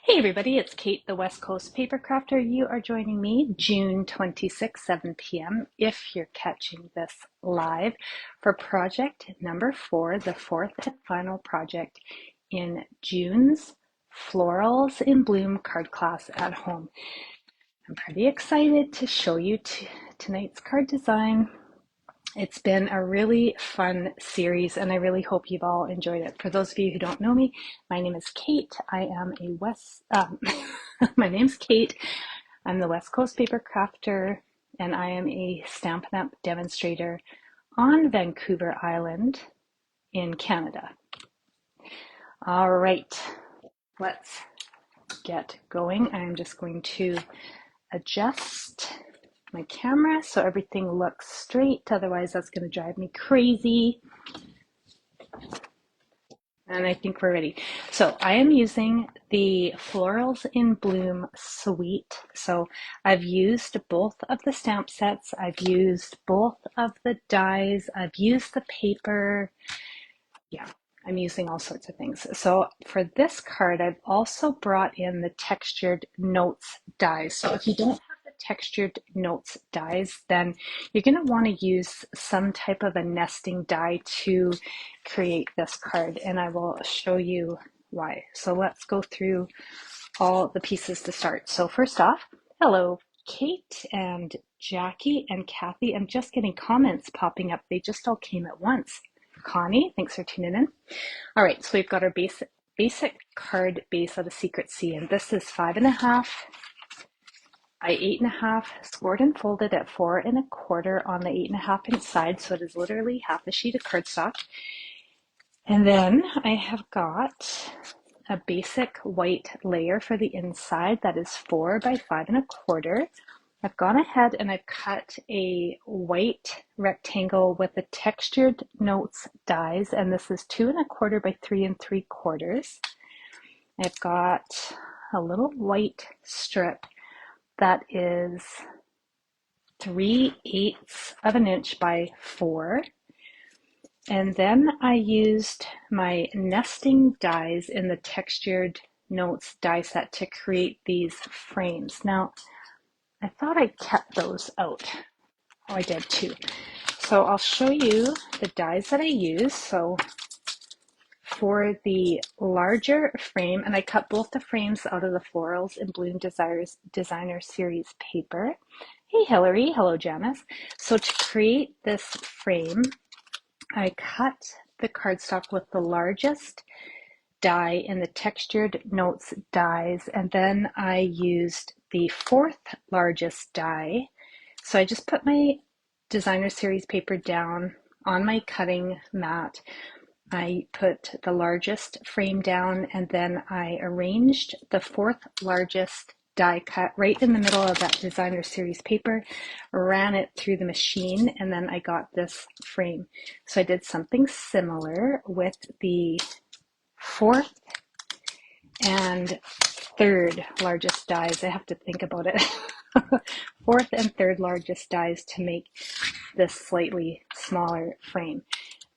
Hey everybody, it's Kate, the West Coast Papercrafter. You are joining me June 26, 7 p.m. if you're catching this live for project number 4, the fourth and final project in June's Florals in Bloom card class at home. I'm pretty excited to show you tonight's card design. It's been a really fun series, and I really hope you've all enjoyed it. For those of you who don't know me, my name is Kate. My name's Kate. I'm the West Coast Papercrafter, and I am a Stampin' Up! Demonstrator on Vancouver Island in Canada. All right, let's get going. I'm just going to adjust my camera so everything looks straight, otherwise that's going to drive me crazy. And I think we're ready. So I am using the Florals in Bloom suite. So I've used both of the stamp sets. I've used both of the dies. I've used the paper. Yeah, I'm using all sorts of things. So for this card, I've also brought in the textured notes dies. So if you don't have the textured notes dies, then you're going to want to use some type of a nesting die to create this card, and I will show you why. So let's go through all the pieces to start. So first off, hello Kate and Jackie and Kathy. I'm just getting comments popping up. They just all came at once. Connie, thanks for tuning in. All right, so we've got our basic card base out of Secret Sea, and this is 5.5 by 8.5, scored and folded at 4.25 on the 8.5 inch side, so it is literally half a sheet of cardstock. And then I have got a basic white layer for the inside that is 4 by 5.25. I've gone ahead and I've cut a white rectangle with the textured notes dies, and this is 2.25 by 3.75. I've got a little white strip that is 3/8 of an inch by 4. And then I used my nesting dies in the textured notes die set to create these frames. Now, I thought I kept those out. Oh, I did too. So I'll show you the dies that I use. So for the larger frame, and I cut both the frames out of the Florals in Bloom Designer Series paper. Hey Hillary, hello Janice. So to create this frame, I cut the cardstock with the largest die in the textured notes dies, and then I used the fourth largest die. So I just put my designer series paper down on my cutting mat. I put the largest frame down, and then I arranged the fourth largest die cut right in the middle of that designer series paper, ran it through the machine, and then I got this frame. So I did something similar with the fourth and third largest dies. I have to think about it. Fourth and third largest dies to make this slightly smaller frame.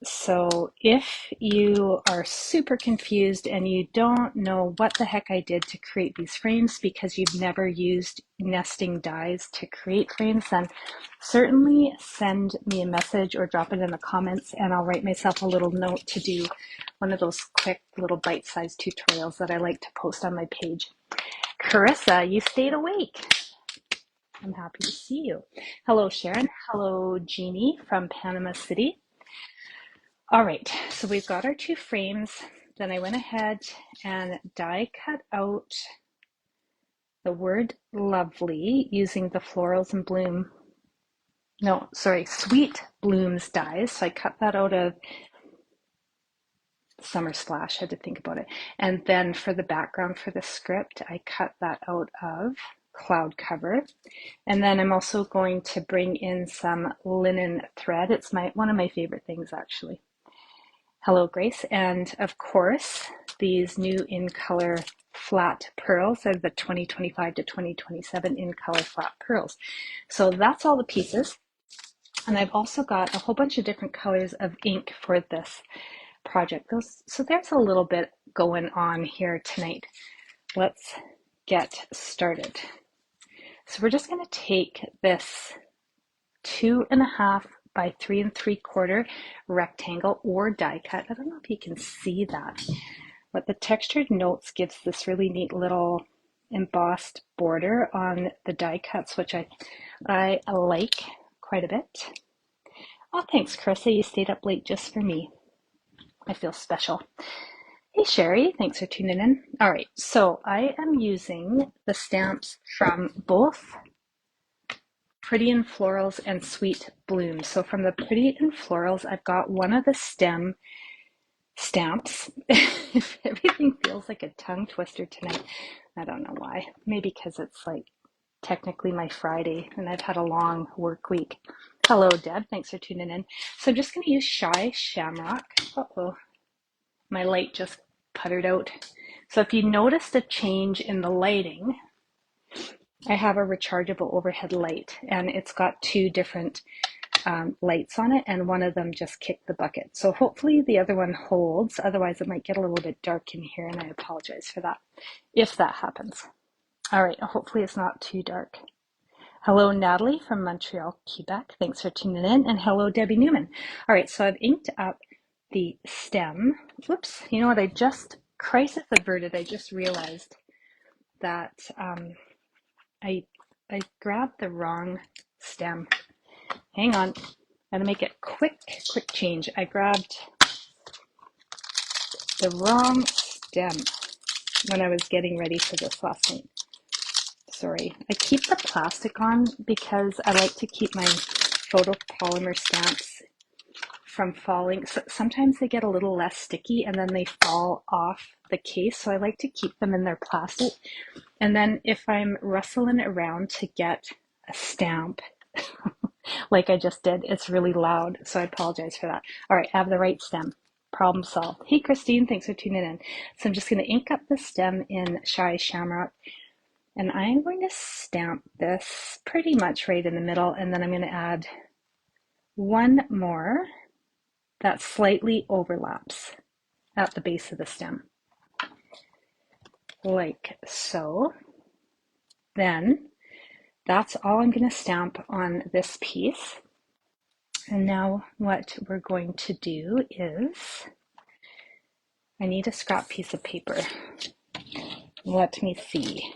So if you are super confused and you don't know what the heck I did to create these frames because you've never used nesting dies to create frames, then certainly send me a message or drop it in the comments, and I'll write myself a little note to do one of those quick little bite-sized tutorials that I like to post on my page. Carissa, you stayed awake. I'm happy to see you. Hello, Sharon. Hello, Jeannie from Panama City. All right, so we've got our two frames. Then I went ahead and die cut out the word lovely using the Florals in Bloom, Sweet Blooms dies. So I cut that out of Summer Splash, had to think about it. And then for the background for the script, I cut that out of Cloud Cover. And then I'm also going to bring in some linen thread. It's one of my favorite things, actually. Hello, Grace. And of course, these new in color flat pearls are the 2025 to 2027 in color flat pearls. So that's all the pieces. And I've also got a whole bunch of different colors of ink for this project. So there's a little bit going on here tonight. let's get started. So we're just going to take this 2.5 by 3 3/4 rectangle or die cut. I don't know if you can see that, but the Textured Notes gives this really neat little embossed border on the die cuts, which I like quite a bit. Oh, thanks, Carissa. You stayed up late just for me. I feel special. Hey, Sherry. Thanks for tuning in. All right, so I am using the stamps from both Pretty and Florals and Sweet Bloom. So from the Pretty and Florals, I've got one of the stem stamps. Everything feels like a tongue twister tonight. I don't know why. Maybe because it's like technically my Friday and I've had a long work week. Hello, Deb. Thanks for tuning in. So I'm just going to use Shamrock. Uh-oh. My light just puttered out. So if you noticed a change in the lighting, I have a rechargeable overhead light and it's got two different lights on it, and one of them just kicked the bucket. So hopefully the other one holds, otherwise it might get a little bit dark in here, and I apologize for that if that happens. All right, hopefully it's not too dark. Hello, Natalie from Montreal, Quebec. Thanks for tuning in, and hello, Debbie Newman. All right, so I've inked up the stem. Whoops, you know what, crisis averted, I just realized that I grabbed the wrong stem. Hang on, gotta make it quick change. I grabbed the wrong stem when I was getting ready for this last night. Sorry, I keep the plastic on because I like to keep my photopolymer stamps from falling. So sometimes they get a little less sticky and then they fall off the case. So I like to keep them in their plastic. And then if I'm rustling around to get a stamp, like I just did, it's really loud. So I apologize for that. All right, I have the right stem. Problem solved. Hey, Christine, thanks for tuning in. So I'm just going to ink up the stem in Shamrock. And I'm going to stamp this pretty much right in the middle. And then I'm going to add one more that slightly overlaps at the base of the stem, like so. Then that's all I'm going to stamp on this piece. And now what we're going to do is, I need a scrap piece of paper. Let me see.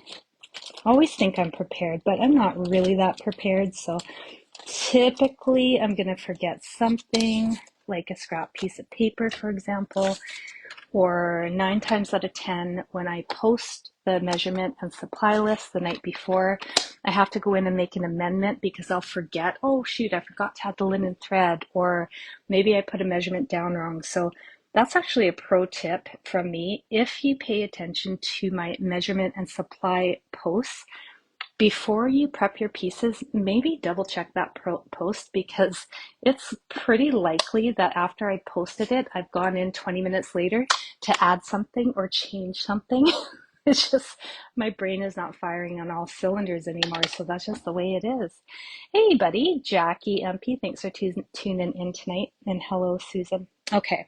I always think I'm prepared, but I'm not really that prepared. So typically I'm going to forget something, like a scrap piece of paper, for example, or 9 times out of 10, when I post the measurement and supply list the night before, I have to go in and make an amendment because I'll forget, oh shoot, I forgot to add the linen thread, or maybe I put a measurement down wrong. So that's actually a pro tip from me. If you pay attention to my measurement and supply posts, before you prep your pieces, maybe double check that post, because it's pretty likely that after I posted it, I've gone in 20 minutes later to add something or change something. It's just, my brain is not firing on all cylinders anymore, so that's just the way it is. Hey buddy, Jackie MP, thanks for tuning in tonight, and hello Susan. Okay.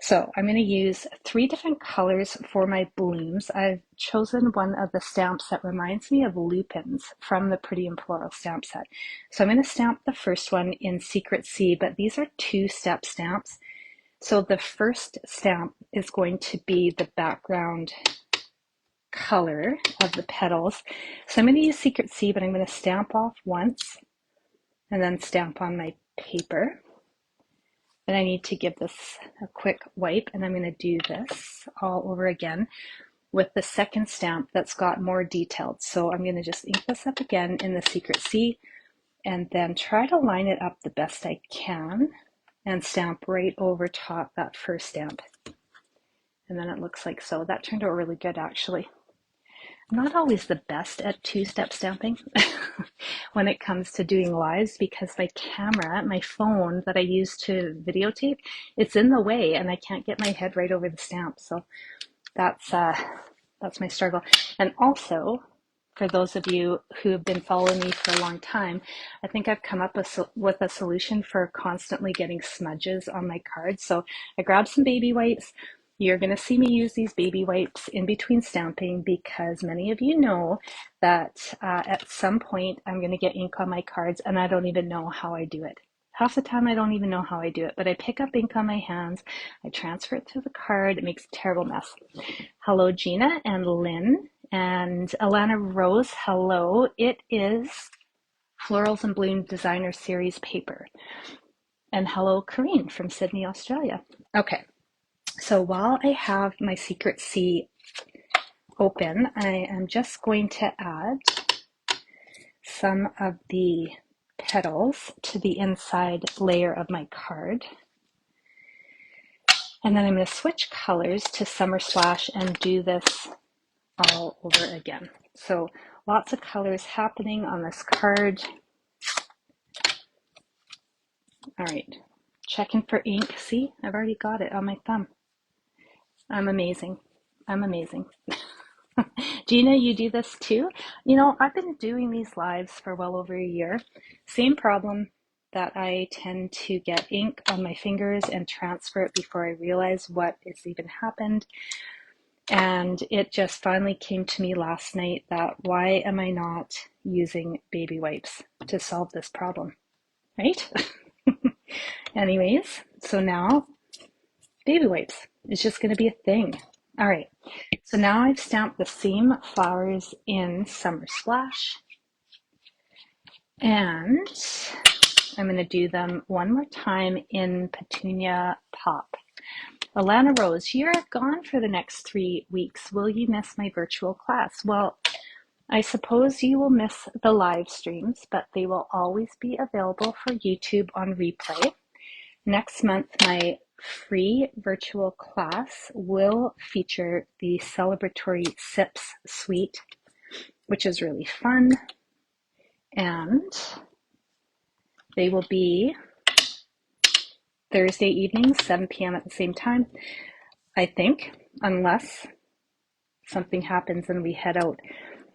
So I'm going to use 3 different colors for my blooms. I've chosen one of the stamps that reminds me of lupins from the Pretty and Floral stamp set. So I'm going to stamp the first one in Secret Sea, but these are 2-step stamps. So the first stamp is going to be the background color of the petals. So I'm going to use Secret Sea, but I'm going to stamp off once and then stamp on my paper. And I need to give this a quick wipe, and I'm going to do this all over again with the second stamp that's got more detailed. So I'm going to just ink this up again in the Secret Sea and then try to line it up the best I can and stamp right over top that first stamp. And then it looks like so. That turned out really good, actually. I'm not always the best at 2-step stamping when it comes to doing lives, because my camera, my phone that I use to videotape, it's in the way and I can't get my head right over the stamp. So that's my struggle. And also, for those of you who have been following me for a long time, I think I've come up with a solution for constantly getting smudges on my cards. So I grabbed some baby wipes, You're going to see me use these baby wipes in between stamping because many of you know that at some point I'm going to get ink on my cards and I don't even know how I do it. Half the time I don't even know how I do it, but I pick up ink on my hands, I transfer it to the card, it makes a terrible mess. Hello Gina and Lynn and Alana Rose, hello. It is Florals and Bloom Designer Series paper. And hello Corrine from Sydney, Australia. Okay, so while I have my Secret C open, I am just going to add some of the petals to the inside layer of my card. And then I'm going to switch colors to Summer Splash and do this all over again. So lots of colors happening on this card. All right, checking for ink. See, I've already got it on my thumb. I'm amazing. I'm amazing. Gina, you do this too? You know, I've been doing these lives for well over a year. Same problem, that I tend to get ink on my fingers and transfer it before I realize what has even happened. And it just finally came to me last night that why am I not using baby wipes to solve this problem, right? Anyways, so now baby wipes is just going to be a thing. All right, so now I've stamped the same flowers in Summer Splash, and I'm going to do them one more time in Petunia Pop. Alana Rose, you're gone for the next 3 weeks. Will you miss my virtual class? Well, I suppose you will miss the live streams, but they will always be available for YouTube on replay. Next month, my free virtual class will feature the celebratory Sips suite, which is really fun. And they will be Thursday evenings, 7 p.m. at the same time, I think, unless something happens and we head out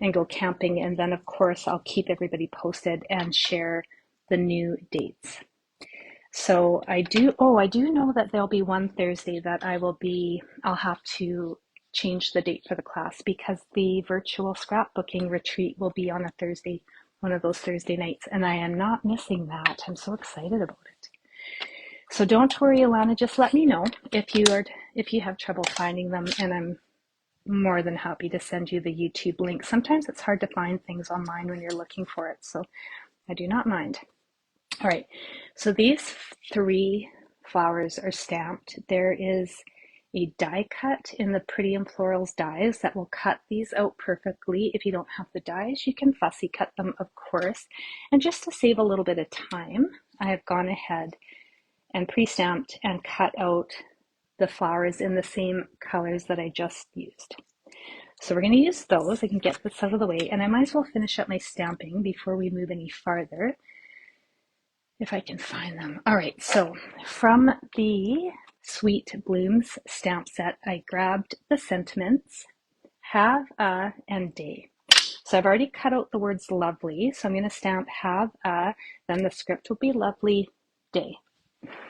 and go camping. And then, of course, I'll keep everybody posted and share the new dates. So I do know that there'll be one Thursday that I'll have to change the date for the class because the virtual scrapbooking retreat will be on a Thursday, one of those Thursday nights, and I am not missing that. I'm so excited about it. So don't worry, Alana, just let me know if you have trouble finding them, and I'm more than happy to send you the YouTube link. Sometimes it's hard to find things online when you're looking for it, so I do not mind. All right, so these 3 flowers are stamped. There is a die cut in the Pretty and Florals dies that will cut these out perfectly. If you don't have the dies, you can fussy cut them, of course. And just to save a little bit of time, I have gone ahead and pre-stamped and cut out the flowers in the same colors that I just used. So we're going to use those. I can get this out of the way, and I might as well finish up my stamping before we move any farther, if I can find them. All right, so from the Sweet Blooms stamp set, I grabbed the sentiments, have a, and day. So I've already cut out the words lovely, so I'm going to stamp have a, then the script will be lovely day.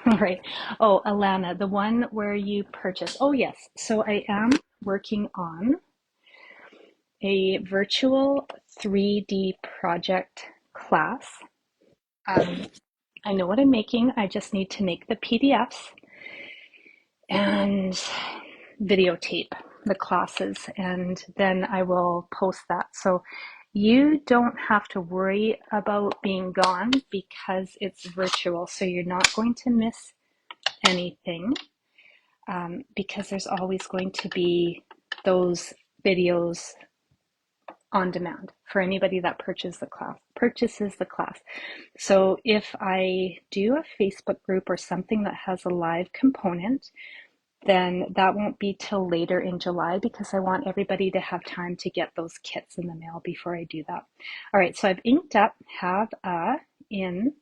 All right. Oh, Alana, the one where you purchase. Oh, yes. So I am working on a virtual 3D project class. I know what I'm making. I just need to make the PDFs and videotape the classes, and then I will post that. So you don't have to worry about being gone because it's virtual. So you're not going to miss anything because there's always going to be those videos on demand for anybody that purchases the class. So if I do a Facebook group or something that has a live component, then that won't be till later in July because I want everybody to have time to get those kits in the mail before I do that. All right, so I've inked up have a in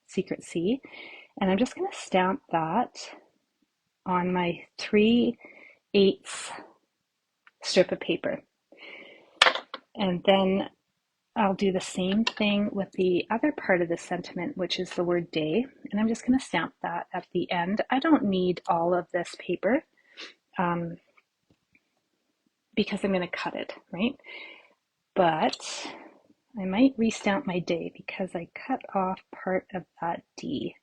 Secret C, and I'm just going to stamp that on my 3/8 strip of paper. And then I'll do the same thing with the other part of the sentiment, which is the word day. And I'm just going to stamp that at the end. I don't need all of this paper. because I'm going to cut it, right? But I might restamp my day because I cut off part of that D.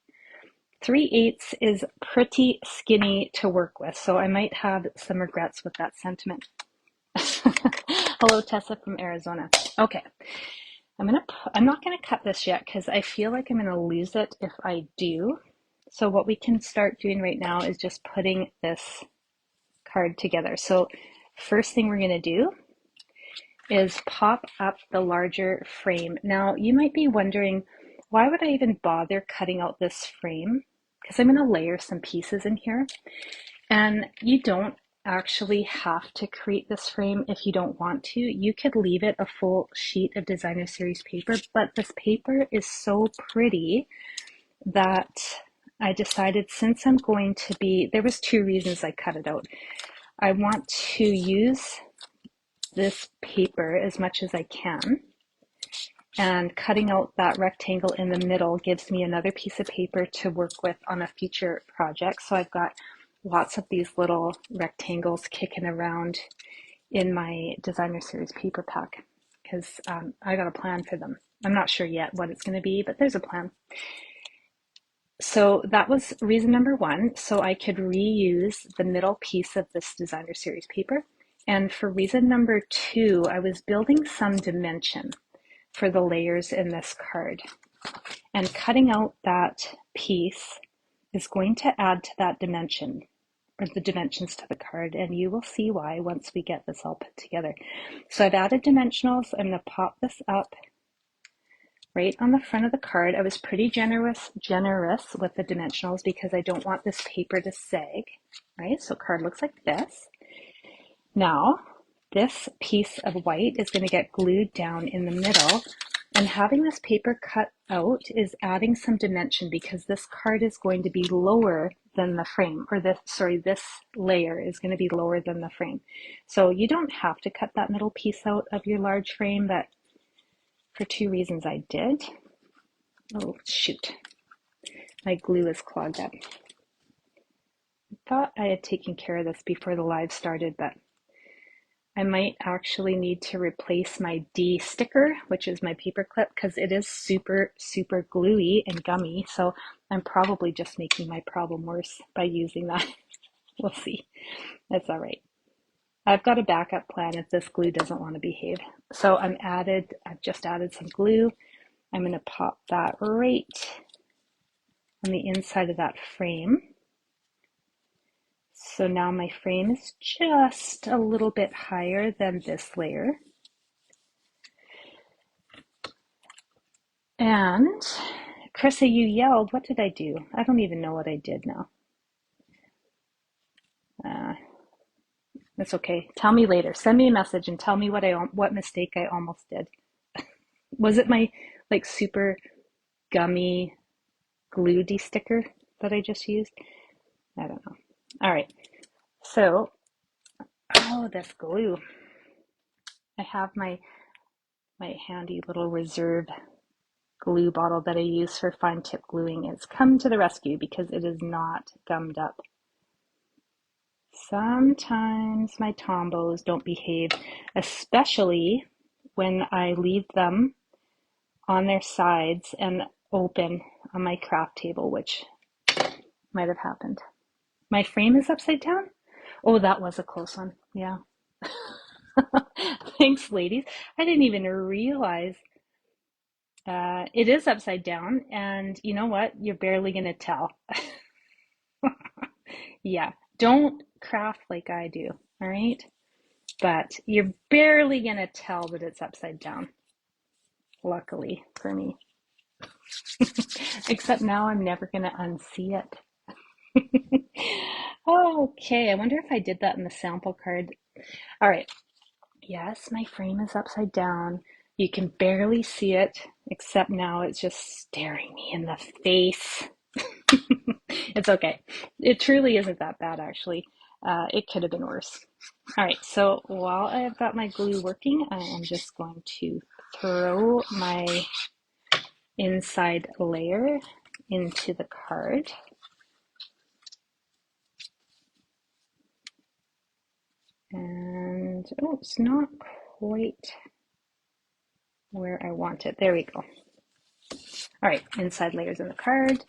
3/8 is pretty skinny to work with, so I might have some regrets with that sentiment. Hello, Tessa from Arizona. Okay, I'm not gonna cut this yet because I feel like I'm gonna lose it if I do. So what we can start doing right now is just putting this card together. So first thing we're gonna do is pop up the larger frame. Now you might be wondering, why would I even bother cutting out this frame? Because I'm going to layer some pieces in here, and you don't actually have to create this frame if you don't want to. You could leave it a full sheet of designer series paper, but this paper is so pretty that I decided, since I'm going to be, there was two reasons I cut it out. I want to use this paper as much as I can, and cutting out that rectangle in the middle gives me another piece of paper to work with on a future project. So I've got lots of these little rectangles kicking around in my designer series paper pack because I got a plan for them. I'm not sure yet what it's going to be, but there's a plan. So that was reason number one, so I could reuse the middle piece of this designer series paper. And for reason number two, I was building some dimension for the layers in this card. And cutting out that piece is going to add to that dimension, or the dimensions to the card, and you will see why once we get this all put together. So I've added dimensionals. I'm going to pop this up right on the front of the card. I was pretty generous with the dimensionals because I don't want this paper to sag, right? So card looks like this. Now, this piece of white is going to get glued down in the middle, and having this paper cut out is adding some dimension because this card is going to be lower than the frame, or this layer is going to be lower than the frame. So you don't have to cut that middle piece out of your large frame, but for two reasons I did. Oh, shoot. My glue is clogged up. I thought I had taken care of this before the live started, but I might actually need to replace my D sticker, which is my paper clip, because it is super, super gluey and gummy. So I'm probably just making my problem worse by using that. We'll see. That's all right. I've got a backup plan if this glue doesn't want to behave. So I've just added some glue. I'm going to pop that right on the inside of that frame. So now my frame is just a little bit higher than this layer. And Chrissa, you yelled. What did I do? I don't even know what I did now. That's okay. Tell me later. Send me a message and tell me what mistake I almost did. Was it my like super gummy glue de-sticker that I just used? I don't know. All right. So, oh, this glue. I have my handy little reserve glue bottle that I use for fine tip gluing. It's come to the rescue because it is not gummed up. Sometimes my tombos don't behave, especially when I leave them on their sides and open on my craft table, which might have happened. My frame is upside down? Oh, that was a close one. Yeah. Thanks, ladies. I didn't even realize it is upside down, and you know what? You're barely gonna tell. Yeah, don't craft like I do, all right? But you're barely gonna tell that it's upside down, luckily for me. Except now I'm never gonna unsee it. Okay, I wonder if I did that in the sample card. All right. Yes, my frame is upside down. You can barely see it, except now it's just staring me in the face. It's okay. It truly isn't that bad, actually. It could have been worse. All right, so while I've got my glue working, I am just going to throw my inside layer into the card. oh, it's not quite where I want it. There we go. All right, inside layers in the card.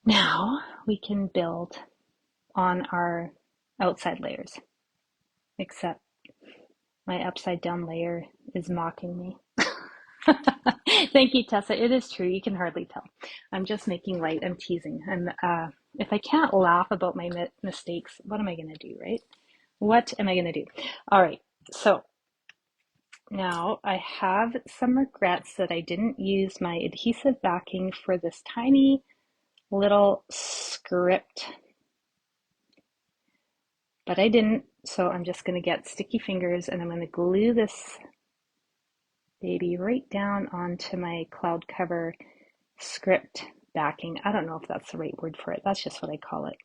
Now we can build on our outside layers, except my upside down layer is mocking me. Thank you, Tessa. It is true. You can hardly tell. I'm just making light. I'm teasing. If I can't laugh about my mistakes, what am I going to do, right? What am I going to do? All right. So now I have some regrets that I didn't use my adhesive backing for this tiny little script, but I didn't. So I'm just going to get sticky fingers and I'm going to glue this baby right down onto my cloud cover script backing. I don't know if that's the right word for it. That's just what I call it.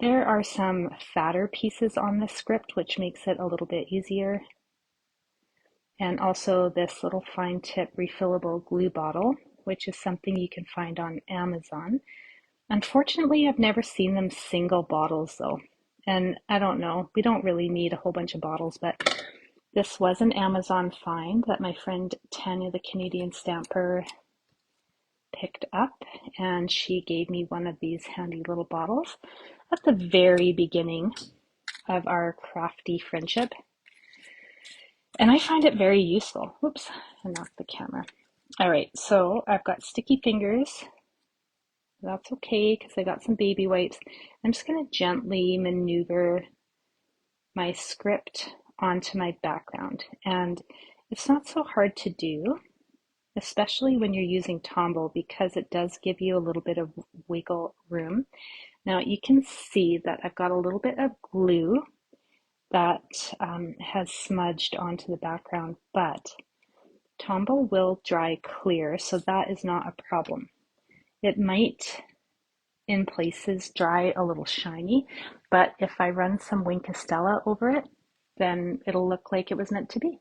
There are some fatter pieces on the script, which makes it a little bit easier. And also this little fine tip refillable glue bottle, which is something you can find on Amazon. Unfortunately, I've never seen them single bottles though. And I don't know, we don't really need a whole bunch of bottles, but this was an Amazon find that my friend Tanya, the Canadian stamper, picked up, and she gave me one of these handy little bottles at the very beginning of our crafty friendship. And I find it very useful. Whoops, I knocked the camera. All right, so I've got sticky fingers. That's okay because I got some baby wipes. I'm just going to gently maneuver my script onto my background. And it's not so hard to do, especially when you're using Tombow, because it does give you a little bit of wiggle room. Now you can see that I've got a little bit of glue that has smudged onto the background, but Tombow will dry clear, so that is not a problem. It might in places dry a little shiny, but if I run some Wink Estella over it, then it'll look like it was meant to be.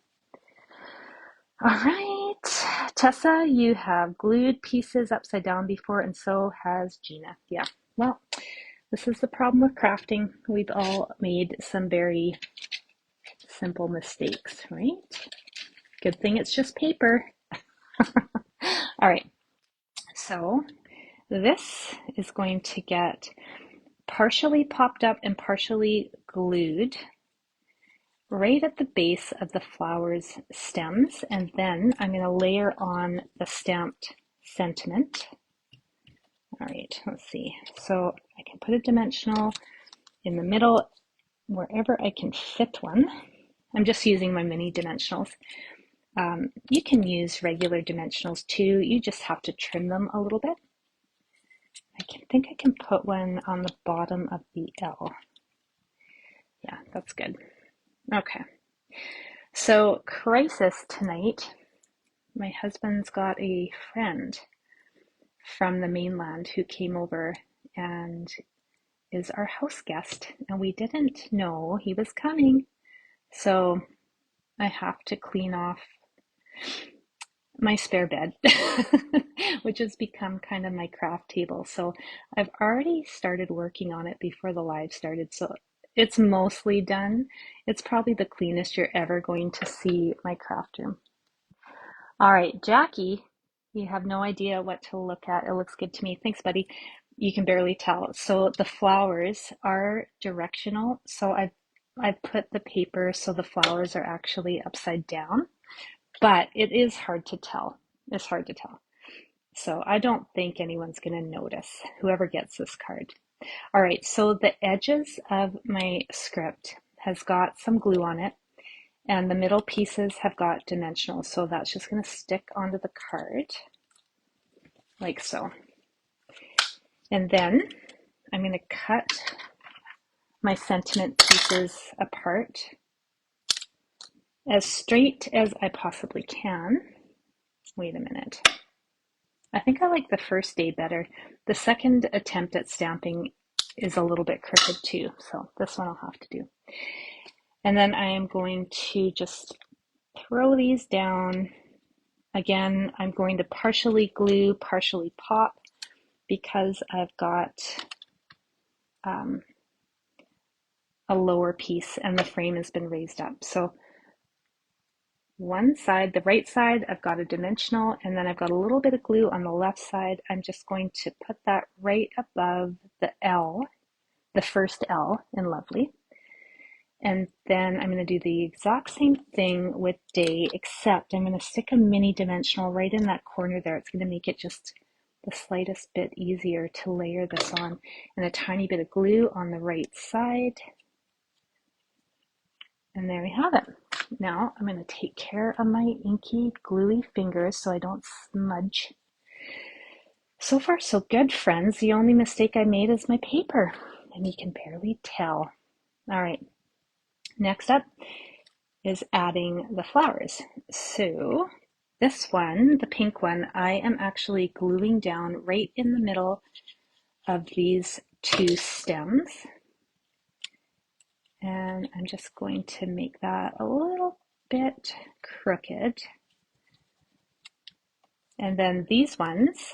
All right, Tessa, you have glued pieces upside down before, and so has Gina. Yeah, well, this is the problem with crafting. We've all made some very simple mistakes, right? Good thing it's just paper. All right, so this is going to get partially popped up and partially glued right at the base of the flower's stems, and then I'm going to layer on the stamped sentiment. All right, let's see. So I can put a dimensional in the middle wherever I can fit one. I'm just using my mini dimensionals. You can use regular dimensionals too. You just have to trim them a little bit. think I can put one on the bottom of the L. Yeah, that's good. Okay. So, crisis tonight. My husband's got a friend from the mainland who came over and is our house guest, and we didn't know he was coming. So I have to clean off my spare bed, which has become kind of my craft table. So I've already started working on it before the live started. So it's mostly done. It's probably the cleanest you're ever going to see my craft room. All right, Jackie, you have no idea what to look at. It looks good to me. Thanks, buddy. You can barely tell. So the flowers are directional. So I've put the paper so the flowers are actually upside down, but it is hard to tell. It's hard to tell. So I don't think anyone's going to notice, whoever gets this card. All right, so the edges of my script has got some glue on it, and the middle pieces have got dimensionals, so that's just going to stick onto the card like so. And then I'm going to cut my sentiment pieces apart as straight as I possibly can. Wait a minute. I think I like the first day better. The second attempt at stamping is a little bit crooked too, so this one I'll have to do. And then I am going to just throw these down. Again, I'm going to partially glue, partially pop, because I've got a lower piece and the frame has been raised up. So one side, the right side, I've got a dimensional, and then I've got a little bit of glue on the left side. I'm just going to put that right above the L, the first L in Lovely. And then I'm going to do the exact same thing with Day, except I'm going to stick a mini dimensional right in that corner there. It's going to make it just the slightest bit easier to layer this on, and a tiny bit of glue on the right side. And there we have it. Now I'm going to take care of my inky, gluey fingers so I don't smudge. So far, so good, friends. The only mistake I made is my paper, and you can barely tell. All right, next up is adding the flowers. So this one, the pink one, I am actually gluing down right in the middle of these two stems. And I'm just going to make that a little bit crooked. And then these ones,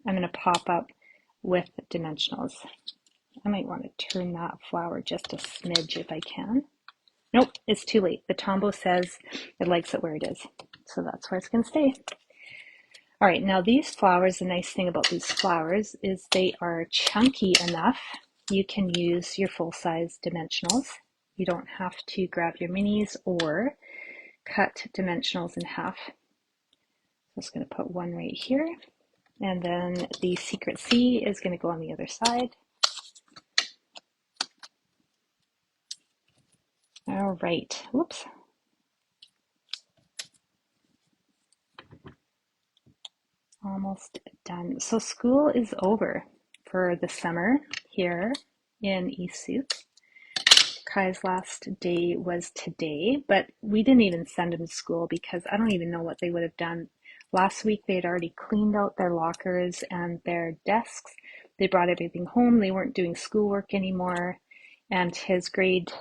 I'm going to pop up with dimensionals. I might want to turn that flower just a smidge if I can. Nope, it's too late. The Tombow says it likes it where it is. So that's where it's going to stay. All right, now these flowers, the nice thing about these flowers is they are chunky enough. You can use your full-size dimensionals. You don't have to grab your minis or cut dimensionals in half. I'm just going to put one right here. And then the Secret C is going to go on the other side. All right, whoops. Almost done. So school is over for the summer here in Isuk. Kai's last day was today, but we didn't even send him to school because I don't even know what they would have done. Last week they had already cleaned out their lockers and their desks. They brought everything home. They weren't doing schoolwork anymore. And his grade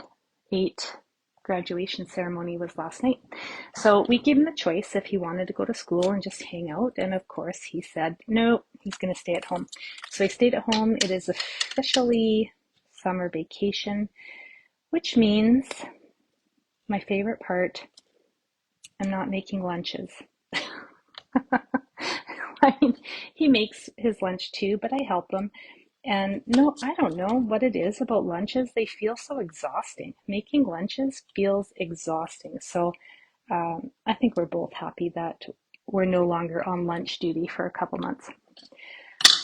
8 graduation ceremony was last night. So we gave him the choice if he wanted to go to school and just hang out. And of course he said, no, he's going to stay at home. So he stayed at home. It is officially summer vacation, which means my favorite part, I'm not making lunches. I mean, he makes his lunch too, but I help him. And no, I don't know what it is about lunches. They feel so exhausting. Making lunches feels exhausting. So I think we're both happy that we're no longer on lunch duty for a couple months.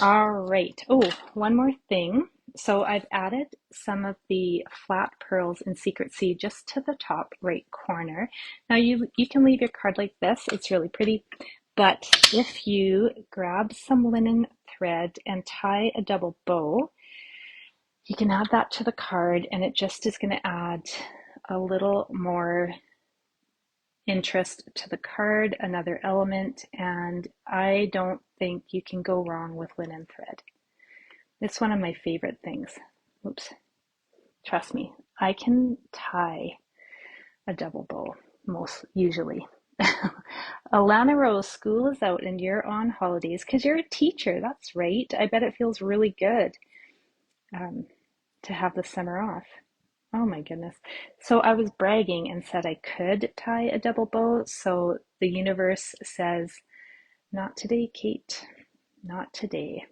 All right. Oh, one more thing. So I've added some of the flat pearls in Secret C just to the top right corner. Now you can leave your card like this. It's really pretty. But if you grab some linen thread and tie a double bow, you can add that to the card, and it just is going to add a little more interest to the card, another element, and I don't think you can go wrong with linen thread. It's one of my favorite things. Oops. Trust me, I can tie a double bow most usually. Alana Rose, school is out and you're on holidays because you're a teacher. That's right. I bet it feels really good to have the summer off. Oh my goodness. So I was bragging and said I could tie a double bow. So the universe says, not today, Kate. Not today.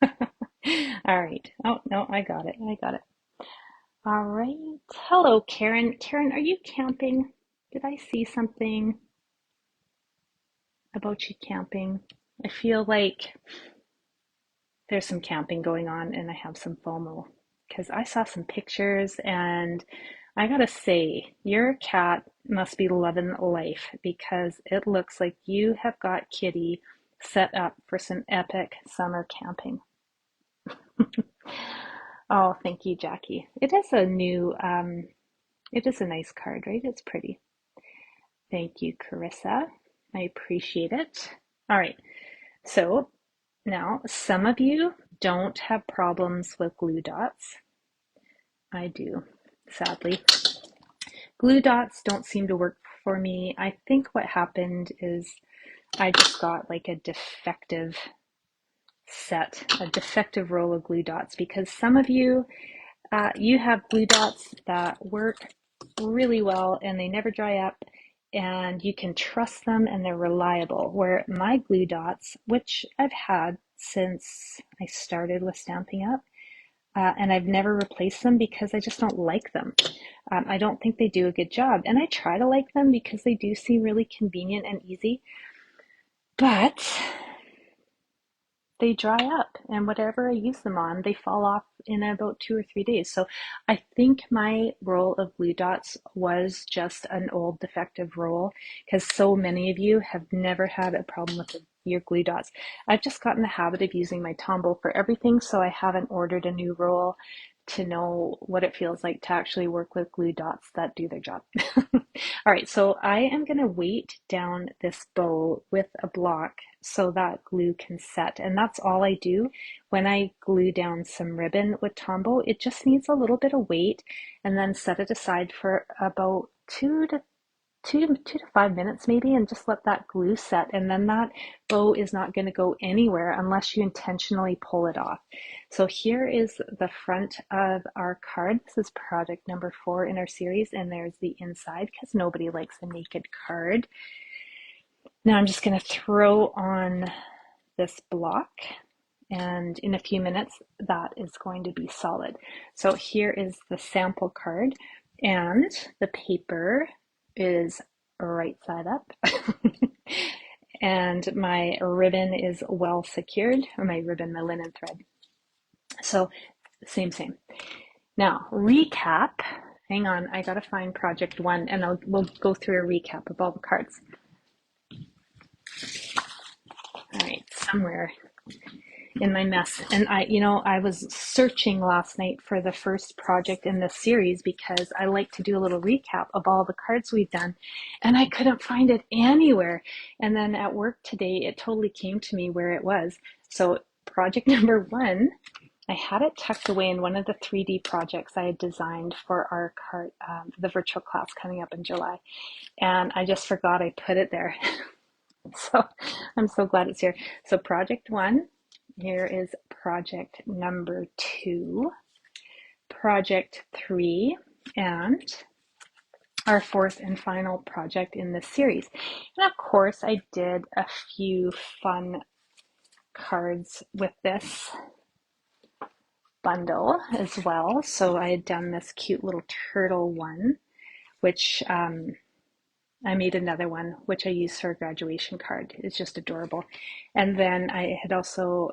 All right. Oh, no, I got it. I got it. All right. Hello, Karen. Karen, are you camping? Did I see something about you camping? I feel like there's some camping going on and I have some FOMO because I saw some pictures and I gotta say, your cat must be loving life because it looks like you have got Kitty set up for some epic summer camping. Oh, thank you, Jackie. It is a new, it is a nice card, right? It's pretty. Thank you, Carissa. I appreciate it. All right, so now some of you don't have problems with glue dots. I do, sadly. Glue dots don't seem to work for me. I think what happened is I just got like a defective set, a defective roll of glue dots because some of you You have glue dots that work really well and they never dry up and you can trust them and they're reliable. Where my glue dots, which I've had since I started with Stampin' Up, and I've never replaced them because I just don't like them. I don't think they do a good job. And I try to like them because they do seem really convenient and easy, but they dry up and whatever I use them on, they fall off in about 2 or 3 days. So I think my roll of glue dots was just an old defective roll because so many of you have never had a problem with your glue dots. I've just gotten the habit of using my Tombow for everything, so I haven't ordered a new roll to know what it feels like to actually work with glue dots that do their job. All right, so I am going to weight down this bow with a block so that glue can set. And that's all I do when I glue down some ribbon with Tombow. It just needs a little bit of weight and then set it aside for about 2 to 5 minutes maybe, and just let that glue set. And then that bow is not going to go anywhere unless you intentionally pull it off. So here is the front of our card. This is project number 4 in our series, and there's the inside because nobody likes a naked card. Now I'm just going to throw on this block, and in a few minutes that is going to be solid. So here is the sample card, and the paper is right side up. And my ribbon is well secured, or my linen thread. So same. Now recap. Hang on, I gotta find project 1, and we'll go through a recap of all the cards. All right, somewhere in my mess. And I was searching last night for the first project in this series because I like to do a little recap of all the cards we've done, and I couldn't find it anywhere. And then at work today, it totally came to me where it was. So project number 1, I had it tucked away in one of the 3D projects I had designed for our card, the virtual class coming up in July. And I just forgot I put it there. So I'm so glad it's here. So project 1, here is project number 2, project 3, and our 4th and final project in this series. And of course, I did a few fun cards with this bundle as well. So I had done this cute little turtle one, which I made another one, which I used for a graduation card. It's just adorable. And then I had also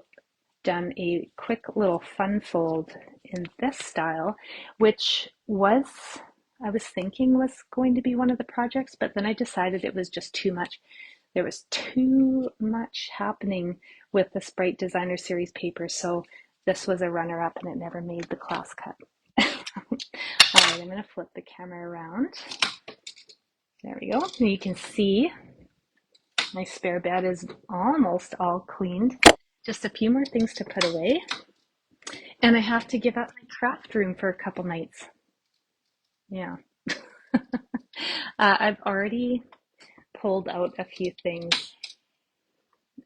done a quick little fun fold in this style, which I was thinking was going to be one of the projects, but then I decided it was just too much. There was too much happening with the Sprite Designer Series paper, so this was a runner-up and it never made the class cut. All right, I'm going to flip the camera around. There we go. And you can see my spare bed is almost all cleaned. Just a few more things to put away. And I have to give up my craft room for a couple nights. Yeah. I've already pulled out a few things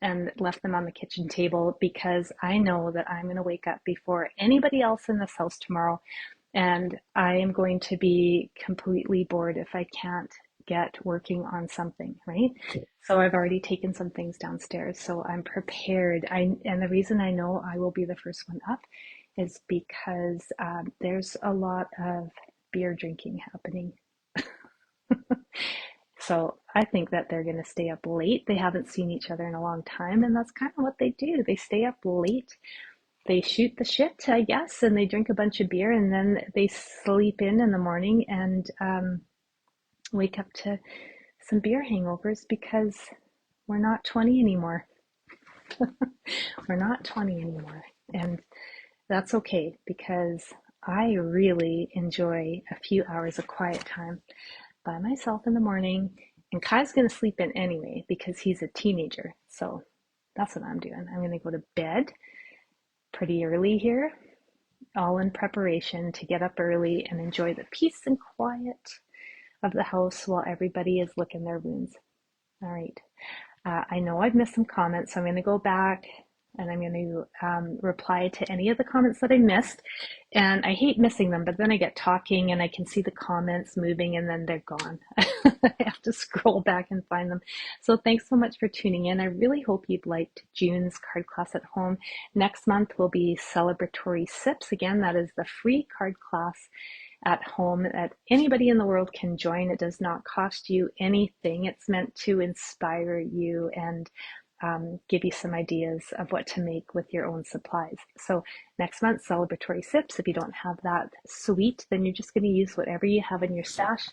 and left them on the kitchen table because I know that I'm going to wake up before anybody else in this house tomorrow, and I am going to be completely bored if I can't get working on something, right? So I've already taken some things downstairs, so I'm prepared. And the reason I know I will be the first one up is because there's a lot of beer drinking happening. So I think that they're going to stay up late. They haven't seen each other in a long time, and that's kind of what they do. They stay up late. They shoot the shit, I guess, and they drink a bunch of beer, and then they sleep in the morning and wake up to some beer hangovers because we're not 20 anymore. We're not 20 anymore. And that's okay because I really enjoy a few hours of quiet time by myself in the morning, and Kai's going to sleep in anyway because he's a teenager. So that's what I'm doing. I'm going to go to bed pretty early here, all in preparation to get up early and enjoy the peace and quiet of the house while everybody is licking their wounds. All right. I know I've missed some comments, so I'm going to go back and I'm going to reply to any of the comments that I missed. And I hate missing them, but then I get talking and I can see the comments moving and then they're gone. I have to scroll back and find them. So thanks so much for tuning in. I really hope you've liked June's card class at home. Next month will be celebratory sips. Again, that is the free card class at home that anybody in the world can join. It does not cost you anything. It's meant to inspire you and give you some ideas of what to make with your own supplies. So next month, celebratory sips. If you don't have that sweet, then you're just going to use whatever you have in your stash.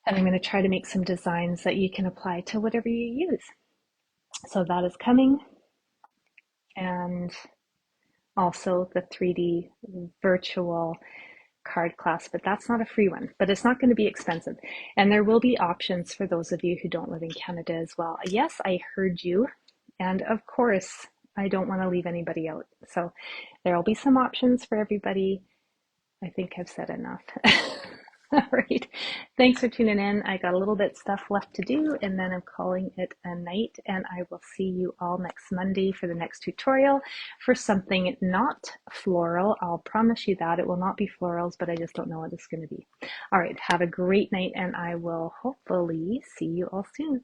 And I'm going to try to make some designs that you can apply to whatever you use. So that is coming. And also the 3D virtual card class, but that's not a free one, but it's not going to be expensive. And there will be options for those of you who don't live in Canada as well. Yes, I heard you. And of course, I don't want to leave anybody out. So there will be some options for everybody. I think I've said enough. All right. Thanks for tuning in. I got a little bit stuff left to do, and then I'm calling it a night, and I will see you all next Monday for the next tutorial for something not floral. I'll promise you that it will not be florals, but I just don't know what it's going to be. All right. Have a great night, and I will hopefully see you all soon.